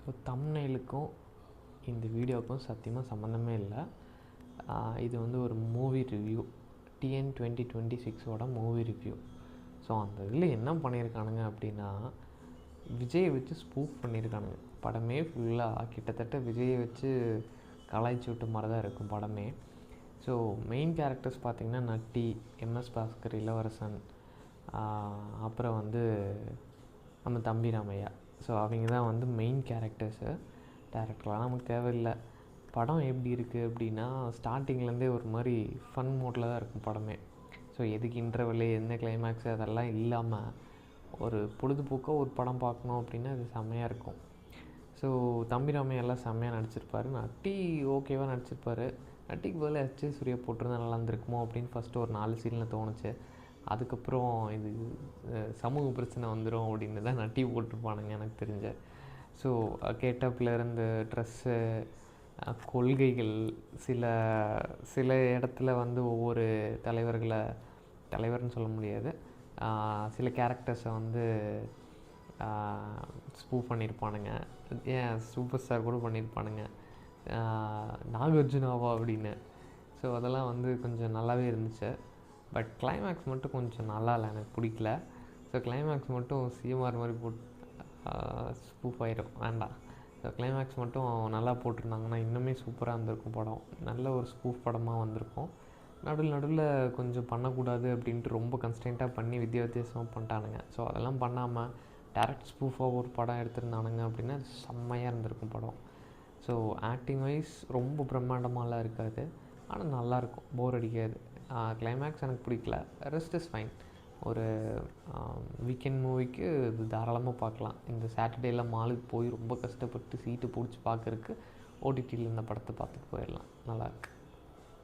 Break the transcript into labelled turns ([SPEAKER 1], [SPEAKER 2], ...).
[SPEAKER 1] So தம்ப்நெயிலுக்கும் இந்த வீடியோவுக்கும் சத்தியமாக சம்மந்தமே இல்லை. இது வந்து ஒரு மூவி ரிவ்யூ, TN 2026ஓட மூவி ரிவ்யூ. ஸோ அந்த இதில் என்ன பண்ணியிருக்கானுங்க அப்படின்னா, விஜயை வச்சு ஸ்பூஃப் பண்ணியிருக்கானுங்க. படமே ஃபுல்லாக கிட்டத்தட்ட விஜயை வச்சு கலாய்ச்சி விட்ட மாதிரி தான் இருக்கும் படமே. ஸோ மெயின் கேரக்டர்ஸ் பார்த்திங்கன்னா நட்டி, MS பாஸ்கர், இளவரசன், அப்புறம் வந்து நம்ம தம்பி ராமையா. ஸோ அவங்க தான் வந்து மெயின் கேரக்டர்ஸு. டேரக்டர்லாம் நமக்கு தேவையில்லை. படம் எப்படி இருக்குது அப்படின்னா, ஸ்டார்டிங்லேருந்தே ஒரு மாதிரி ஃபன் மோட்டில் தான் இருக்கும் படமே. ஸோ எதுக்கு இன்டர்வெல்லு, என்ன கிளைமேக்ஸு அதெல்லாம் இல்லாமல் ஒரு பொழுதுபோக்காக ஒரு படம் பார்க்கணும் அப்படின்னா அது செம்மையாக இருக்கும். ஸோ தம்பி ராமையெல்லாம் செம்மையாக நடிச்சிருப்பார். நட்டி ஓகேவாக நடிச்சிருப்பார். நட்டிக்கு பதில் எஸ்.ஜே. சூர்யா போட்டிருந்தா நல்லா இருந்திருக்குமோ அப்படின்னு ஃபஸ்ட்டு ஒரு 4 சீனில் தோணுச்சு. அதுக்கப்புறம் இது சமூக பிரச்சனை வந்துடும் அப்படின்னு தான் நட்டி போட்டிருப்பானுங்க எனக்கு தெரிஞ்ச. ஸோ கெட்டப்லேருந்து ட்ரெஸ்ஸு, கொள்கைகள், சில இடத்துல வந்து ஒவ்வொரு தலைவர்னு சொல்ல முடியாது, சில கேரக்டர்ஸை வந்து ஸ்பூஃப் பண்ணியிருப்பானுங்க. ஏன் சூப்பர் ஸ்டார் கூட பண்ணியிருப்பானுங்க, நாகார்ஜுனாவா அப்படின்னு. ஸோ அதெல்லாம் வந்து கொஞ்சம் நல்லாவே இருந்துச்சு. பட் கிளைமேக்ஸ் மட்டும் கொஞ்சம் நல்லா இல்லை, எனக்கு பிடிக்கல. ஸோ கிளைமேக்ஸ் மட்டும் சிஎம்ஆர் மாதிரி ஸ்பூஃப் ஆகிடும், வேண்டாம். ஸோ கிளைமேக்ஸ் மட்டும் நல்லா போட்டிருந்தாங்கன்னா இன்னுமே சூப்பராக இருந்திருக்கும் படம். நல்ல ஒரு ஸ்பூஃப் படமாக வந்திருக்கும். நடுவில் கொஞ்சம் பண்ணக்கூடாது அப்படின்ட்டு ரொம்ப கன்ஸ்டன்ட்டாக பண்ணி வித்தியாசமாக பண்ணிட்டானுங்க. ஸோ அதெல்லாம் பண்ணாமல் டேரக்ட் ஸ்பூஃபாக ஒரு படம் எடுத்திருந்தானுங்க அப்படின்னா செம்மையாக இருந்திருக்கும் படம். ஸோ ஆக்டிங் வைஸ் ரொம்ப பிரம்மாண்டமாலாம் இருக்காது, ஆனால் நல்லாயிருக்கும், போர் அடிக்காது. கிளைமேக்ஸ் எனக்கு பிடிக்கல, ரெஸ்ட் இஸ் ஃபைன். ஒரு வீக்கெண்ட் மூவிக்கு இது தாராளமாக பார்க்கலாம். இந்த சாட்டர்டேயில் மாலுக்கு போய் ரொம்ப கஷ்டப்பட்டு சீட்டு பிடிச்சி பார்க்குறதுக்கு OTTயில் இந்த படத்தை பார்த்துட்டு போயிடலாம், நல்லாயிருக்கு.